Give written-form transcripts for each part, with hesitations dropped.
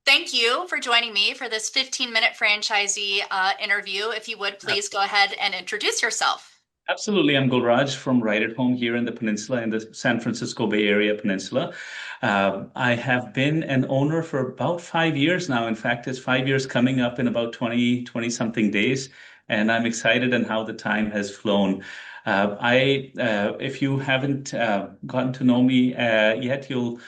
Thank you for joining me for this 15-minute franchisee interview. If you would, please go ahead and introduce yourself. Absolutely. I'm Gulraj from Right at Home here in the peninsula, in the San Francisco Bay Area peninsula. I have been an owner for about 5 years now. In fact, it's 5 years coming up in about 20 something days. And I'm excited on how the time has flown. If you haven't gotten to know me yet, you'll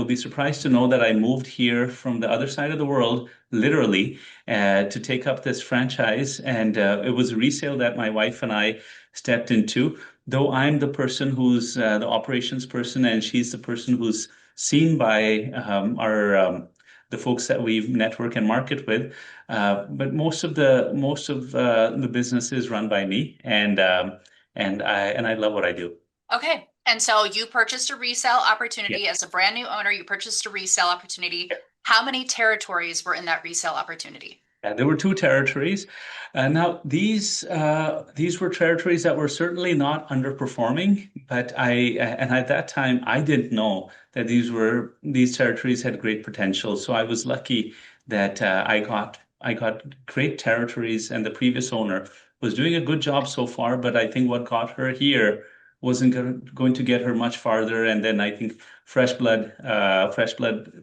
be surprised to know that I moved here from the other side of the world, literally, to take up this franchise. And it was a resale that my wife and I stepped into. Though I'm the person who's the operations person, and she's the person who's seen by our the folks that we network and market with. But most of the business is run by me, and I love what I do. Okay. And so you purchased a resale Yeah. opportunity as a brand new owner. You purchased a resale opportunity. How many territories were in that resale opportunity? There were two territories. Now these were territories that were certainly not underperforming, but and at that time I didn't know that these territories had great potential. So I was lucky that I got great territories, and the previous owner was doing a good job so far. But I think what got her here wasn't going to get her much farther. And then I think fresh blood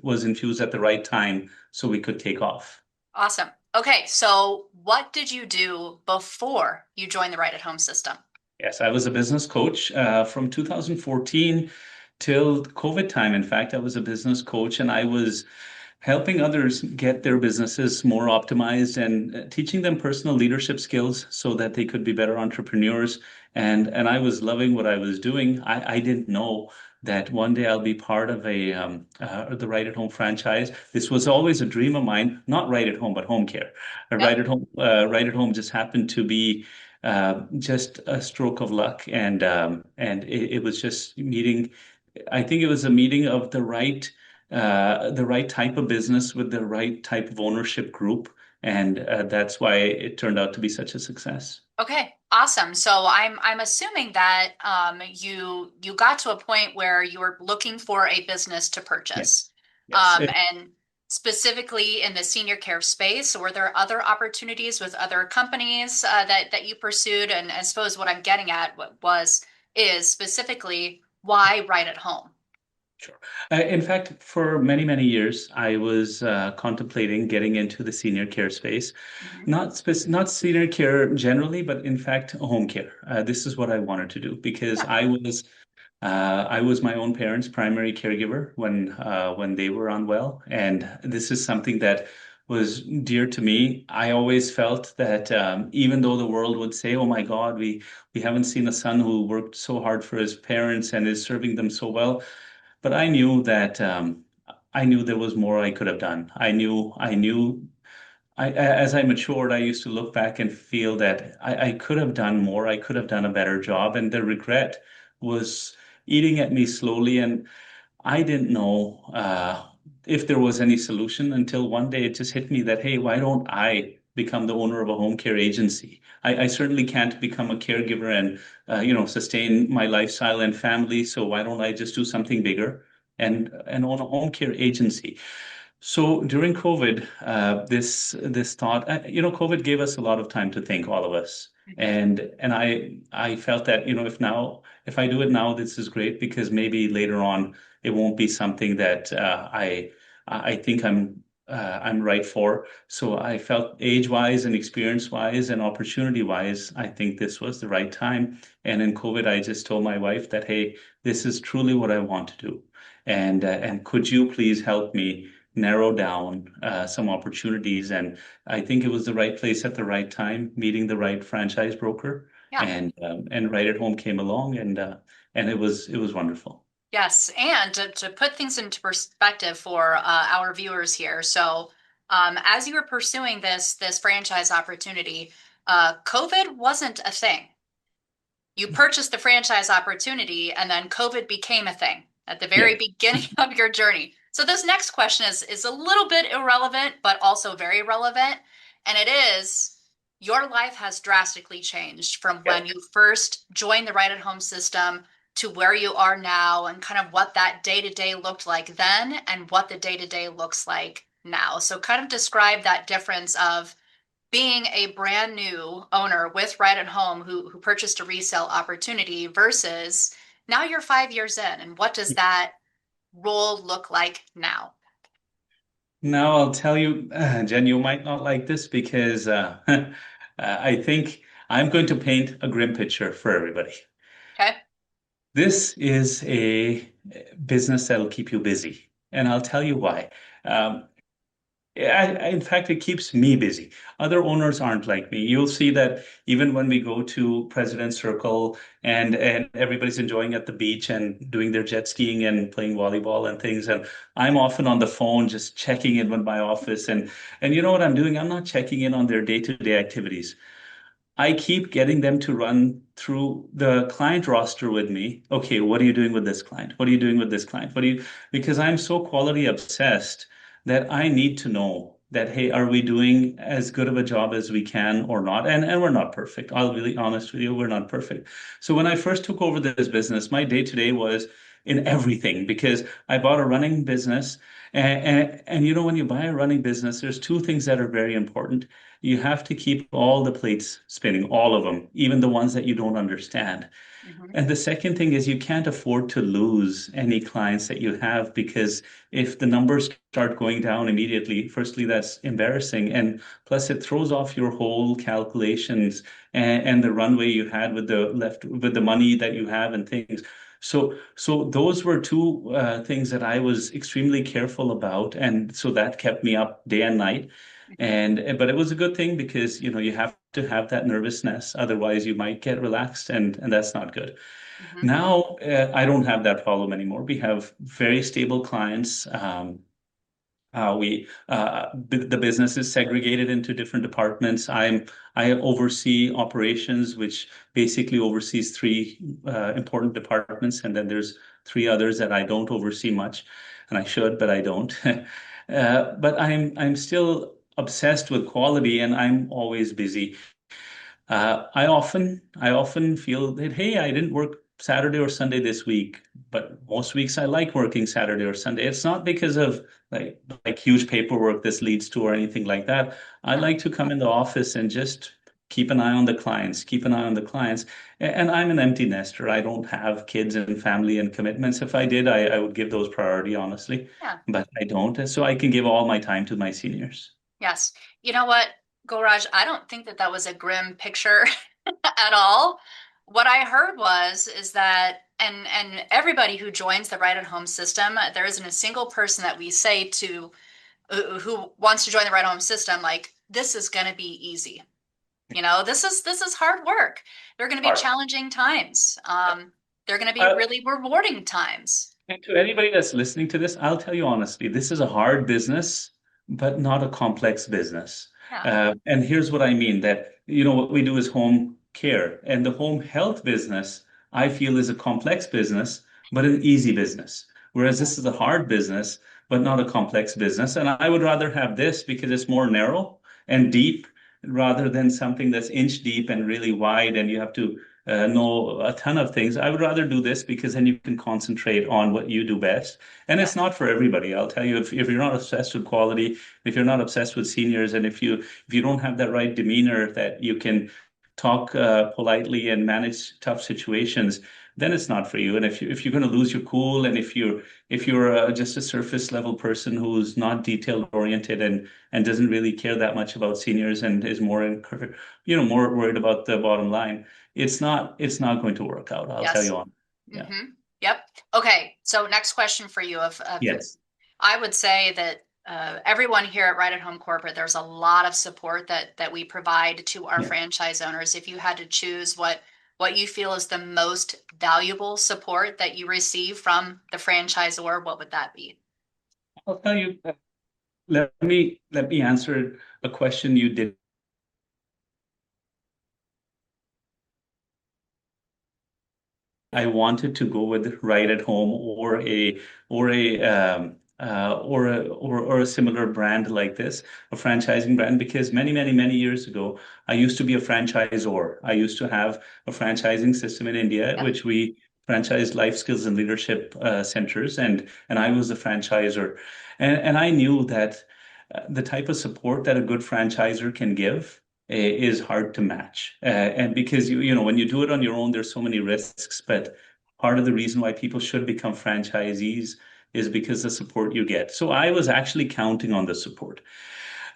was infused at the right time, so we could take off. Awesome. Okay. So what did you do before you joined the Right at Home system? Yes, I was a business coach from 2014 till COVID time. In fact, I was a business coach, and I was helping others get their businesses more optimized and teaching them personal leadership skills so that they could be better entrepreneurs. And I was loving what I was doing. I didn't know that one day I'll be part of the Right at Home franchise. This was always a dream of mine, not Right at Home, but home care. Yep. Right at Home just happened to be just a stroke of luck, and it was just meeting. I think it was a meeting of the right type of business with the right type of ownership group, and that's why it turned out to be such a success. Okay, awesome. So I'm assuming that you got to a point where you were looking for a business to Yeah. purchase. Yes. And specifically in the senior care space, were there other opportunities with other companies that you pursued? And I suppose what I'm getting at is specifically why right at home? Sure. In fact, for many, many years, I was contemplating getting into the senior care space, Mhm. not senior care generally, but in fact, home care. This is what I wanted to do because Yeah. I was my own parents' primary caregiver when they were unwell, and this is something that was dear to me. I always felt that even though the world would say, "Oh my God, we haven't seen a son who worked so hard for his parents and is serving them so well," but I knew there was more I could have done. As I matured, I used to look back and feel that I could have done more. I could have done a better job. And the regret was eating at me slowly. And I didn't know if there was any solution until one day it just hit me that, hey, why don't I become the owner of a home care agency? I certainly can't become a caregiver and sustain my lifestyle and family. So why don't I just do something bigger and own a home care agency? So during COVID, this thought, COVID gave us a lot of time to think, all of us, Mhm. and I felt that if I do it now, this is great because maybe later on it won't be something that I think I'm right for. So I felt age-wise and experience-wise and opportunity-wise, I think this was the right time. And in COVID, I just told my wife that, hey, this is truly what I want to do, and could you please help me narrow down some opportunities. And I think it was the right place at the right time, meeting the right franchise broker, Yeah. and Right at Home came along, and it was wonderful. Yes, and to put things into perspective for our viewers here, so as you were pursuing this franchise opportunity, COVID wasn't a thing. You purchased the franchise opportunity, and then COVID became a thing at the very Yeah. beginning of your journey. So this next question is a little bit irrelevant, but also very relevant, and it is, your life has drastically changed from Yeah. when you first joined the Right at Home system to where you are now, and kind of what that day to day looked like then and what the day to day looks like now. So kind of describe that difference of being a brand new owner with Right at Home who purchased a resale opportunity versus now you're 5 years in, and what does that role look like now? Now I'll tell you, Jen, you might not like this because I think I'm going to paint a grim picture for everybody. Okay. This is a business that'll keep you busy, and I'll tell you why. Um, in fact, it keeps me busy. Other owners aren't like me. You'll see that even when we go to President's Circle and everybody's enjoying at the beach and doing their jet skiing and playing volleyball and things, and I'm often on the phone just checking in with my office and you know what I'm doing? I'm not checking in on their day-to-day activities. I keep getting them to run through the client roster with me. Okay, what are you doing with this client? What are you doing with this client? What do you, because I'm so quality obsessed that I need to know that, hey, are we doing as good of a job as we can or not? And we're not perfect. I'll be really honest with you, we're not perfect. So when I first took over this business, my day to day was in everything because I bought a running business. And you know, when you buy a running business, there's two things that are very important. You have to keep all the plates spinning, all of them, even the ones that you don't understand. Hmm. And the second thing is you can't afford to lose any clients that you have because if the numbers start going down immediately, firstly, that's embarrassing. And plus it throws off your whole calculations and the runway you had with the money that you have and things. So those were two things that I was extremely careful about. And so that kept me up day and night. But it was a good thing because you know you have to have that nervousness, otherwise you might get relaxed, and that's not good. Hmm. Now I don't have that problem anymore. We have very stable clients. The business is segregated into different departments. I oversee operations, which basically oversees three important departments, and then there's three others that I don't oversee much, and I should, but I don't. But I'm still obsessed with quality, and I'm always busy. I often feel that, hey, I didn't work Saturday or Sunday this week, but most weeks I like working Saturday or Sunday. It's not because of like huge paperwork this leads to or anything like that. I Yeah. like to come in the office and just keep an eye on the clients, keep an eye on the clients. And I'm an empty nester. I don't have kids and family and commitments. If I did, I would give those priority, honestly, Yeah. but I don't. And so I can give all my time to my seniors. Yes. You know what, Gulraj, I don't think that that was a grim picture at all. What I heard was is that and everybody who joins the Right at Home system, there isn't a single person that we say to who wants to join the Right at Home system like this is going to be easy. You know, this is hard work. There are going to be challenging times. They're going to be Uh, really rewarding times. And to anybody that's listening to this, I'll tell you honestly, this is a hard business, but not a complex business. Yeah. And here's what I mean that, you know, what we do is home care, and the home health business, I feel, is a complex business, but an easy business. Whereas Yeah. this is a hard business, but not a complex business. And I would rather have this because it's more narrow and deep rather than something that's inch deep and really wide and you have to know a ton of things. I would rather do this because then you can concentrate on what you do best. And it's Yes. not for everybody. I'll tell you, if you're not obsessed with quality, if you're not obsessed with seniors, and if you don't have that right demeanor that you can talk politely and manage tough situations, then it's not for you. And if you're going to lose your cool, and if you're just a surface level person who's not detail oriented and doesn't really care that much about seniors and is more worried about the bottom line, it's not going to work out. I'll tell Yes. you on. Yeah. Mm-hmm. Yep. Okay. So next question for you of Yes. I would say that everyone here at Right at Home Corporate, there's a lot of support that we provide to our Yeah. franchise owners. If you had to choose what you feel is the most valuable support that you receive from the franchisor, what would that be? I'll tell you. Let me answer a question you did. I wanted to go with right at home or a similar brand like this, a franchising brand, because many years ago, I used to be a franchisor. I used to have a franchising system in India, Yep. which we franchised life skills and leadership centers, and I was the franchisor, and I knew that. the type of support that a good franchisor can give is hard to match. And because when you do it on your own, there's so many risks. But part of the reason why people should become franchisees is because the support you get. So I was actually counting on the support.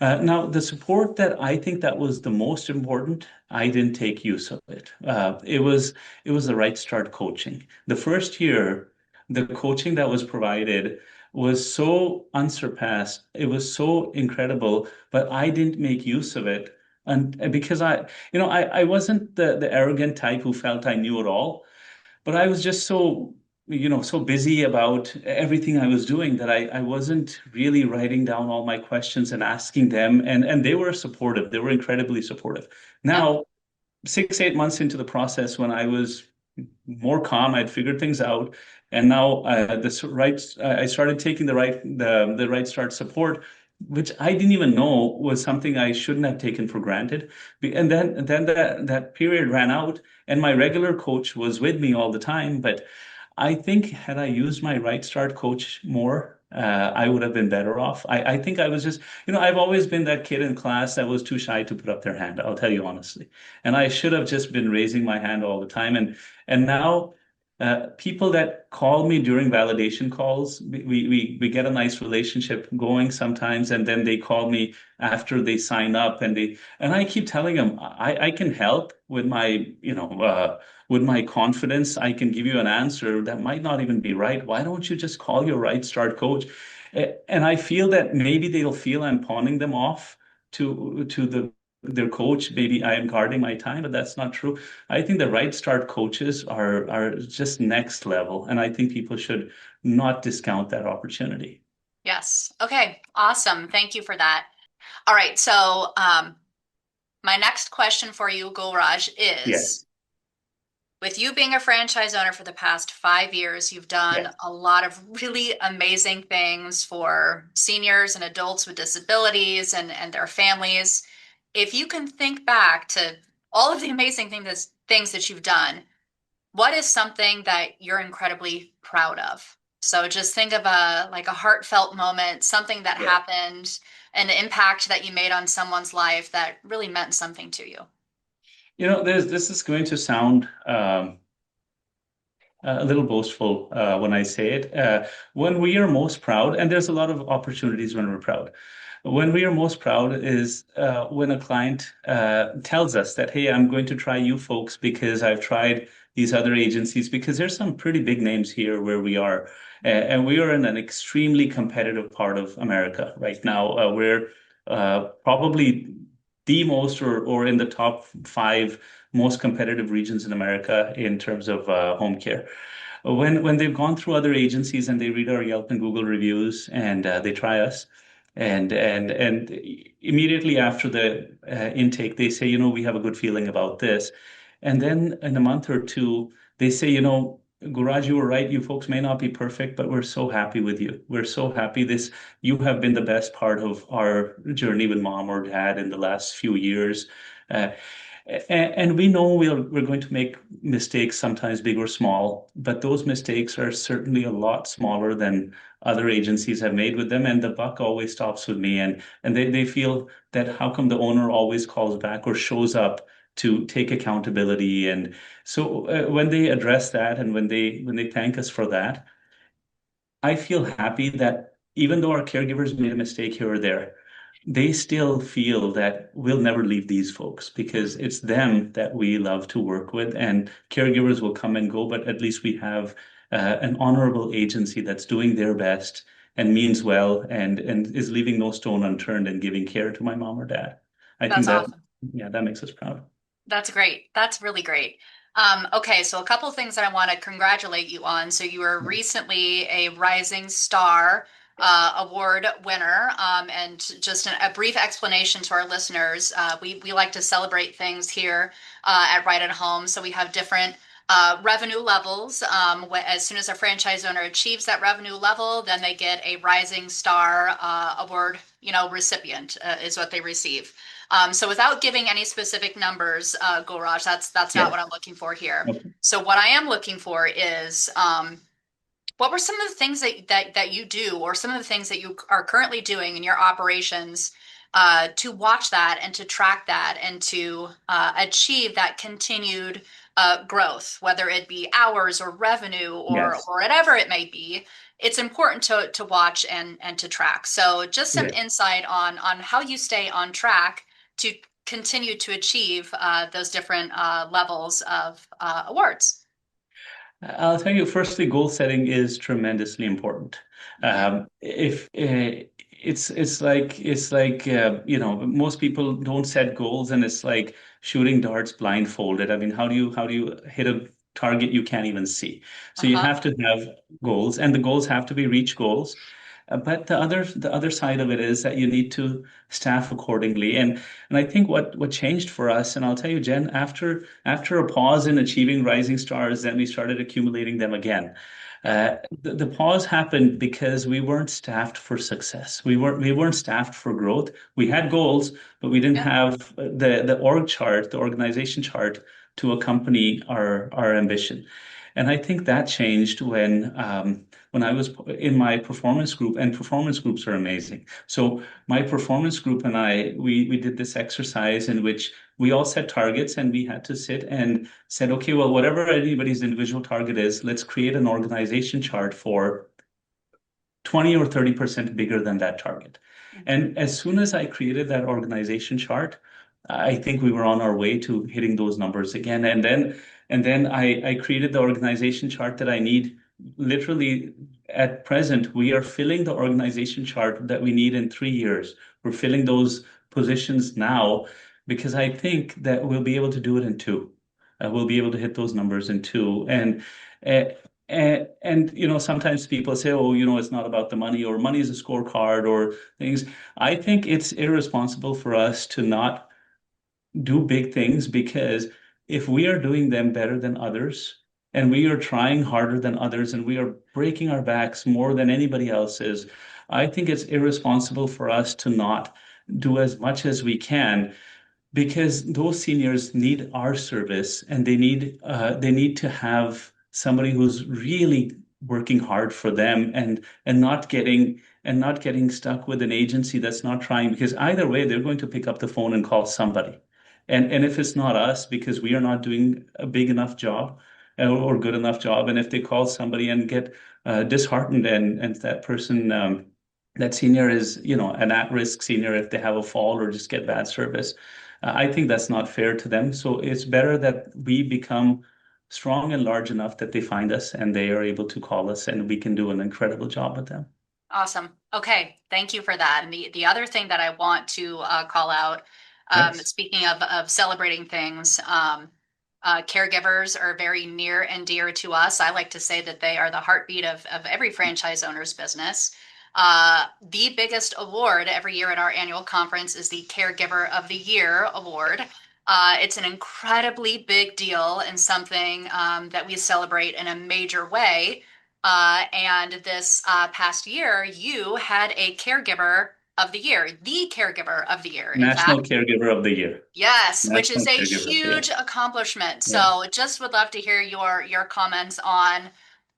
Now, the support that I think that was the most important, I didn't take use of it. It was the Right Start coaching. The first year, the coaching that was provided was so unsurpassed. It was so incredible, but I didn't make use of it. And because I wasn't the arrogant type who felt I knew it all. But I was just so busy about everything I was doing that I wasn't really writing down all my questions and asking them. And they were supportive. They were incredibly supportive. Yep. Now, 6, 8 months into the process, when I was more calm, I'd figured things out, and now I started taking the right start support, which I didn't even know was something I shouldn't have taken for granted. And then that period ran out, and my regular coach was with me all the time. But I think had I used my Right Start coach more, I would have been better off. I think I was just, I've always been that kid in class that was too shy to put up their hand. I'll tell you honestly, and I should have just been raising my hand all the time. And now, people that call me during validation calls, we get a nice relationship going sometimes, and then they call me after they sign up, and I keep telling them I can help with my confidence. I can give you an answer that might not even be right. Why don't you just call your Right Start coach? And I feel that maybe they'll feel I'm pawning them off to their coach. Maybe I am guarding my time, but that's not true. I think the Right Start coaches are just next level, and I think people should not discount that opportunity. Yes. Okay. Awesome. Thank you for that. All right. So, my next question for you, Gulraj, is Yes, with you being a franchise owner for the past 5 years, you've done yes, a lot of really amazing things for seniors and adults with disabilities and their families. If you can think back to all of the amazing things that you've done, what is something that you're incredibly proud of? So just think of a heartfelt moment, something that yeah. happened, an impact that you made on someone's life that really meant something to you. This is going to sound a little boastful when I say it. When we are most proud, and there's a lot of opportunities when we're proud. When we are most proud is when a client tells us that, hey, I'm going to try you folks because I've tried these other agencies, because there's some pretty big names here where we are. And we are in an extremely competitive part of America right now. We're probably the most or in the top five most competitive regions in America in terms of home care. When they've gone through other agencies and they read our Yelp and Google reviews, and they try us, and immediately after the intake, they say, we have a good feeling about this. And then in a month or two, they say, Guraj, you were right. You folks may not be perfect, but we're so happy with you. We're so happy you have been the best part of our journey with mom or dad in the last few years. Uh, and we know we're going to make mistakes, sometimes big or small, but those mistakes are certainly a lot smaller than other agencies have made with them. And the buck always stops with me. And they feel that how come the owner always calls back or shows up to take accountability. And so when they address that, and when they thank us for that, I feel happy that even though our caregivers made a mistake here or there, they still feel that we'll never leave these folks, because it's them that we love to work with. And caregivers will come and go, but at least we have an honorable agency that's doing their best and means well, and is leaving no stone unturned and giving care to my mom or dad. I think That's that, awesome. yeah, that makes us proud. That's great. That's really great. Okay, so a couple of things that I want to congratulate you on. So you were recently a Rising Star Award winner. And just a brief explanation to our listeners. We like to celebrate things here at Right at Home. So we have different revenue levels. As soon as a franchise owner achieves that revenue level, then they get a Rising Star Award, recipient is what they receive. So without giving any specific numbers, that's not Yes. what I'm looking for here. Okay. So what I am looking for is What were some of the things that you do, or some of the things that you are currently doing in your operations to watch that and to track that and to achieve that continued growth, whether it be hours or revenue Yes. or whatever it may be? It's important to watch and to track. So just some Yeah. insight on how you stay on track to continue to achieve those different levels of awards. I'll tell you, firstly, goal setting is tremendously important. Hmm. If it's like most people don't set goals, and it's like shooting darts blindfolded. I mean, how do you hit a target you can't even see? So you Uh-huh. have to have goals, and the goals have to be reach goals. But the other side of it is that you need to staff accordingly. And I think what changed for us, and I'll tell you, Jen, after a pause in achieving rising stars, then we started accumulating them again. Yep. The pause happened because we weren't staffed for success. We weren't staffed for growth. We had goals, but we didn't Yep. have the org chart, the organization chart to accompany our ambition. And I think that changed when I was in my performance group, and performance groups are amazing. So my performance group and we did this exercise in which we all set targets, and we had to sit and said, okay, well, whatever anybody's individual target is, let's create an organization chart for 20 or 30% bigger than that target. Mhm. And as soon as I created that organization chart, I think we were on our way to hitting those numbers again. And then I created the organization chart that I need. Literally, at present, we are filling the organization chart that we need in 3 years. We're filling those positions now because I think that we'll be able to do it in two. We'll be able to hit those numbers in two. Uh, and sometimes people say, oh, it's not about the money, or money is a scorecard, or things. I think it's irresponsible for us to not do big things, because if we are doing them better than others, and we are trying harder than others, and we are breaking our backs more than anybody else is, I think it's irresponsible for us to not do as much as we can, because those seniors need our service, and they need to have somebody who's really working hard for them, and not getting stuck with an agency that's not trying, because either way they're going to pick up the phone and call somebody. And if it's not us, because we are not doing a big enough job, or good enough job, and if they call somebody and get disheartened, and that senior is, an at-risk senior, if they have a fall or just get bad service, I think that's not fair to them. So it's better that we become strong and large enough that they find us and they are able to call us, and we can do an incredible job with them. Awesome. Okay, thank you for that. And the other thing that I want to call out, Yes. speaking of celebrating things, caregivers are very near and dear to us. I like to say that they are the heartbeat of every franchise owner's business. The biggest award every year at our annual conference is the Caregiver of the Year award. It's an incredibly big deal and something that we celebrate in a major way. And this past year, you had a caregiver of the year, the caregiver of the year, in National fact. Caregiver of the Year. Yes, which is National a Caregiver of the Year. huge accomplishment. Yeah. So just would love to hear your comments on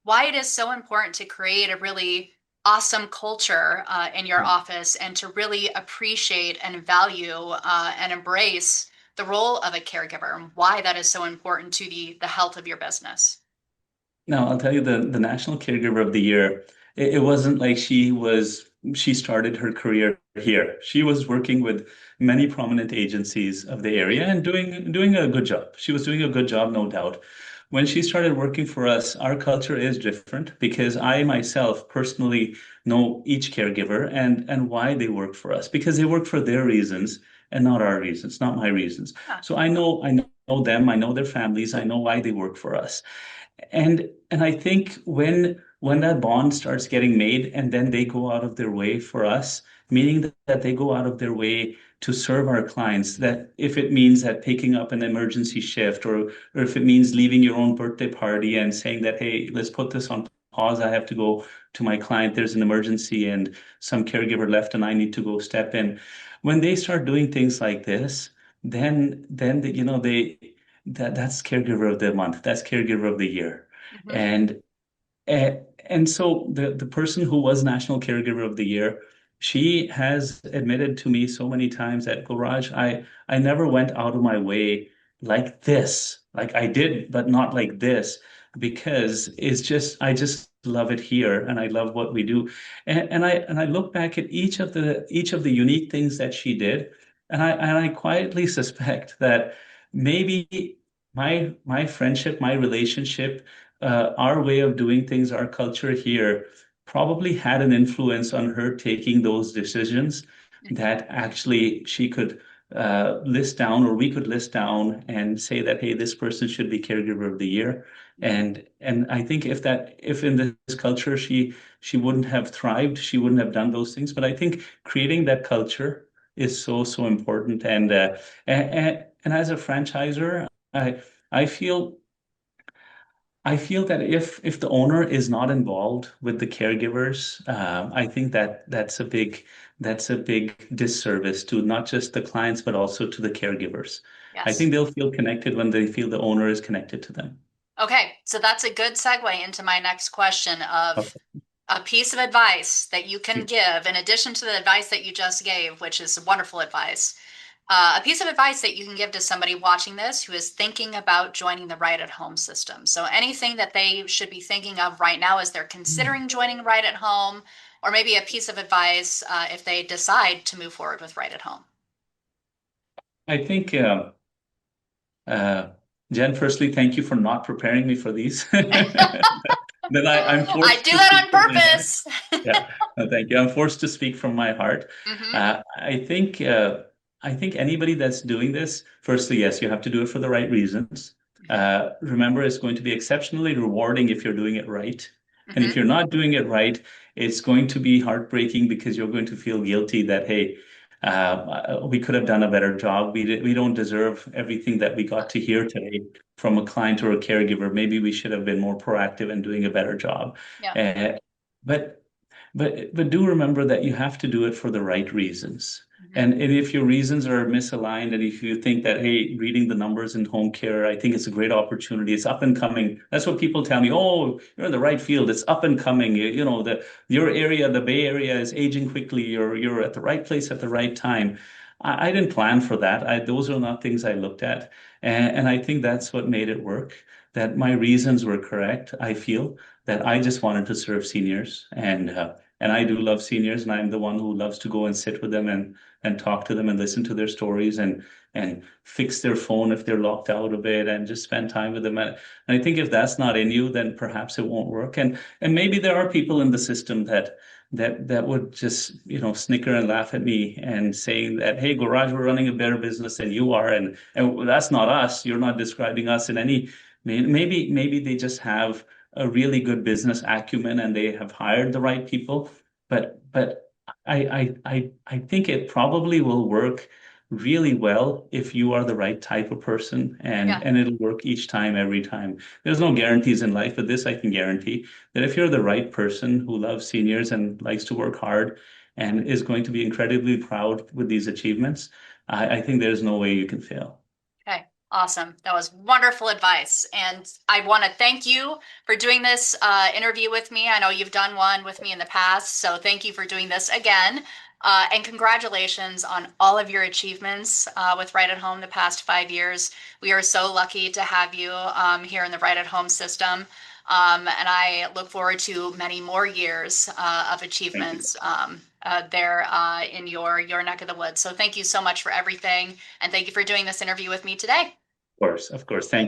why it is so important to create a really awesome culture in your Yeah. office and to really appreciate and value and embrace the role of a caregiver and why that is so important to the health of your business. Now, I'll tell you, the National Caregiver of the Year, it wasn't like she started her career here. She was working with many prominent agencies of the area and doing a good job. She was doing a good job, no doubt. When she started working for us, our culture is different, because I myself personally know each caregiver and why they work for us, because they work for their reasons and not our reasons, not my reasons. Yeah. So I know them, I know their families, I know why they work for us. And I think when that bond starts getting made, and then they go out of their way for us, meaning that they go out of their way to serve our clients, that if it means that picking up an emergency shift, or if it means leaving your own birthday party and saying that, hey, let's put this on pause, I have to go to my client, there's an emergency and some caregiver left and I need to go step in. When they start doing things like this, then that's caregiver of the month, that's caregiver of the year. Mhm. And and so the person who was National Caregiver of the Year, she has admitted to me so many times that Gulraj, I never went out of my way like this. Like I did, but not like this, because it's just I just love it here and I love what we do. And I look back at each of the unique things that she did, and I quietly suspect that maybe my friendship, my relationship, our way of doing things, our culture here probably had an influence on her taking those decisions that actually she could list down, or we could list down and say that, hey, this person should be caregiver of the year. And I think if in this culture she wouldn't have thrived, she wouldn't have done those things. But I think creating that culture is so important. And as a franchisor, I feel I feel that if the owner is not involved with the caregivers, I think that's a big disservice to not just the clients but also to the caregivers. I Yes. think they'll feel connected when they feel the owner is connected to them. Okay, so that's a good segue into my next question of Okay. a piece of advice that you can give, in addition to the advice that you just gave, which is wonderful advice. A piece of advice that you can give to somebody watching this who is thinking about joining the Right at Home system. So anything that they should be thinking of right now as they're considering joining Right at Home, or maybe a piece of advice if they decide to move forward with Right at Home. I think, uh, Jen, firstly, thank you for not preparing me for these. Then I'm I forced do to that speak on from my heart. purpose. Yeah, no, thank you. I'm forced to speak from my heart. Hmm. I think anybody that's doing this, firstly, yes, you have to do it for the right reasons. Hmm. Remember, it's going to be exceptionally rewarding if you're doing it right. And if Hmm. you're not doing it right, it's going to be heartbreaking because you're going to feel guilty that, hey, we could have done a better job. We don't deserve everything that we got to hear today from a client or a caregiver. Maybe we should have been more proactive and doing a better job. Yeah. Uh, but but do remember that you have to do it for the right reasons. Hmm. And if your reasons are misaligned, and if you think that, hey, reading the numbers in home care, I think it's a great opportunity. It's up and coming. That's what people tell me. Oh, you're in the right field. It's up and coming. You know, your area, the Bay Area, is aging quickly. You're at the right place at the right time. I didn't plan for that. Those are not things I looked at. And I think that's what made it work, that my reasons were correct. I feel that I just wanted to serve seniors, and I do love seniors, and I'm the one who loves to go and sit with them and talk to them and listen to their stories and fix their phone if they're locked out of it and just spend time with them. And I think if that's not in you, then perhaps it won't work. And maybe there are people in the system that would just, snicker and laugh at me and saying that, hey, Guraj, we're running a better business than you are, and that's not us. You're not describing us in any. Maybe they just have a really good business acumen and they have hired the right people. But I think it probably will work really well if you are the right type of person, and Yeah. and it'll work each time, every time. There's no guarantees in life, but this I can guarantee, that if you're the right person who loves seniors and likes to work hard and is going to be incredibly proud with these achievements, I think there's no way you can fail. Okay, awesome. That was wonderful advice. And I want to thank you for doing this interview with me. I know you've done one with me in the past, so thank you for doing this again. And congratulations on all of your achievements with Right at Home the past 5 years. We are so lucky to have you here in the Right at Home system. And I look forward to many more years of Thank you. achievements there in your neck of the woods. So thank you so much for everything. And thank you for doing this interview with me today. Of course, of course. Thank you.